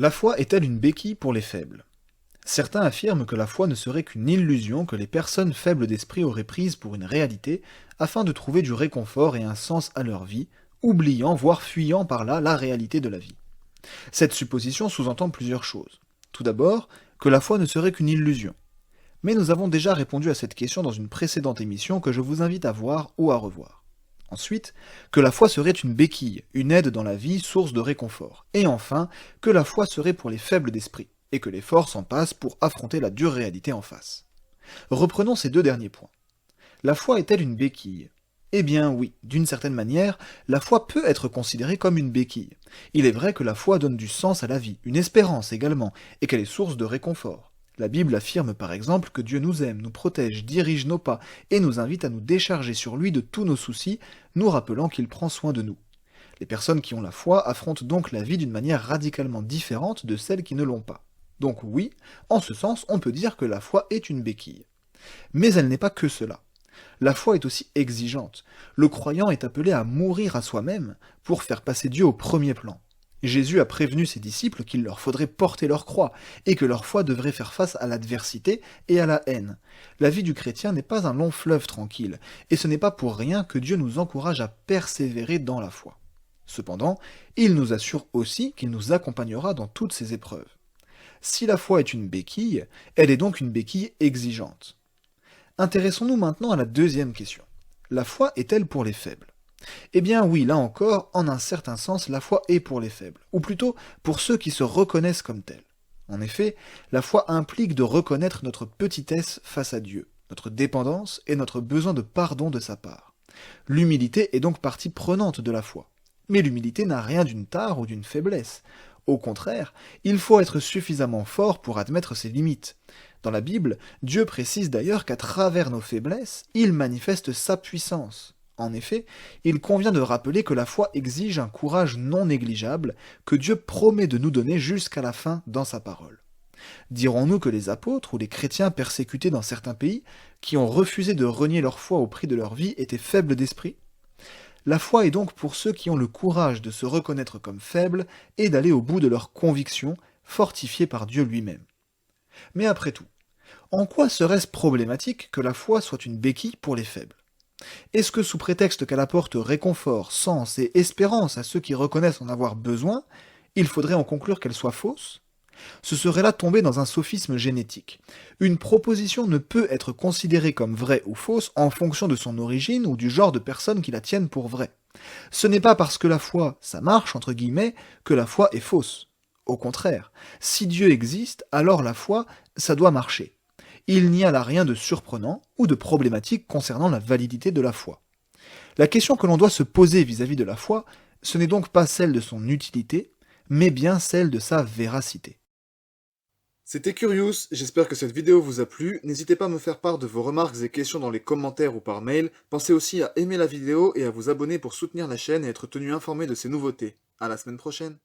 La foi est-elle une béquille pour les faibles? Certains affirment que la foi ne serait qu'une illusion que les personnes faibles d'esprit auraient prise pour une réalité, afin de trouver du réconfort et un sens à leur vie, oubliant, voire fuyant par là la réalité de la vie. Cette supposition sous-entend plusieurs choses. Tout d'abord, que la foi ne serait qu'une illusion. Mais nous avons déjà répondu à cette question dans une précédente émission que je vous invite à voir ou à revoir. Ensuite, que la foi serait une béquille, une aide dans la vie, source de réconfort. Et enfin, que la foi serait pour les faibles d'esprit, et que les forts s'en passent pour affronter la dure réalité en face. Reprenons ces deux derniers points. La foi est-elle une béquille? Eh bien oui, d'une certaine manière, la foi peut être considérée comme une béquille. Il est vrai que la foi donne du sens à la vie, une espérance également, et qu'elle est source de réconfort. La Bible affirme par exemple que Dieu nous aime, nous protège, dirige nos pas, et nous invite à nous décharger sur lui de tous nos soucis, nous rappelant qu'il prend soin de nous. Les personnes qui ont la foi affrontent donc la vie d'une manière radicalement différente de celles qui ne l'ont pas. Donc oui, en ce sens, on peut dire que la foi est une béquille. Mais elle n'est pas que cela. La foi est aussi exigeante. Le croyant est appelé à mourir à soi-même pour faire passer Dieu au premier plan. Jésus a prévenu ses disciples qu'il leur faudrait porter leur croix, et que leur foi devrait faire face à l'adversité et à la haine. La vie du chrétien n'est pas un long fleuve tranquille, et ce n'est pas pour rien que Dieu nous encourage à persévérer dans la foi. Cependant, il nous assure aussi qu'il nous accompagnera dans toutes ces épreuves. Si la foi est une béquille, elle est donc une béquille exigeante. Intéressons-nous maintenant à la deuxième question. La foi est-elle pour les faibles? Eh bien oui, là encore, en un certain sens, la foi est pour les faibles, ou plutôt pour ceux qui se reconnaissent comme tels. En effet, la foi implique de reconnaître notre petitesse face à Dieu, notre dépendance et notre besoin de pardon de sa part. L'humilité est donc partie prenante de la foi. Mais l'humilité n'a rien d'une tare ou d'une faiblesse. Au contraire, il faut être suffisamment fort pour admettre ses limites. Dans la Bible, Dieu précise d'ailleurs qu'à travers nos faiblesses, il manifeste sa puissance. En effet, il convient de rappeler que la foi exige un courage non négligeable que Dieu promet de nous donner jusqu'à la fin dans sa parole. Dirons-nous que les apôtres ou les chrétiens persécutés dans certains pays, qui ont refusé de renier leur foi au prix de leur vie, étaient faibles d'esprit? La foi est donc pour ceux qui ont le courage de se reconnaître comme faibles et d'aller au bout de leurs convictions, fortifiées par Dieu lui-même. Mais après tout, en quoi serait-ce problématique que la foi soit une béquille pour les faibles? Est-ce que sous prétexte qu'elle apporte réconfort, sens et espérance à ceux qui reconnaissent en avoir besoin, il faudrait en conclure qu'elle soit fausse? Ce serait là tomber dans un sophisme génétique. Une proposition ne peut être considérée comme vraie ou fausse en fonction de son origine ou du genre de personnes qui la tiennent pour vraie. Ce n'est pas parce que la foi, ça marche, entre guillemets, que la foi est fausse. Au contraire, si Dieu existe, alors la foi, ça doit marcher. Il n'y a là rien de surprenant ou de problématique concernant la validité de la foi. La question que l'on doit se poser vis-à-vis de la foi, ce n'est donc pas celle de son utilité, mais bien celle de sa véracité. C'était Curious, j'espère que cette vidéo vous a plu, n'hésitez pas à me faire part de vos remarques et questions dans les commentaires ou par mail, pensez aussi à aimer la vidéo et à vous abonner pour soutenir la chaîne et être tenu informé de ces nouveautés. À la semaine prochaine.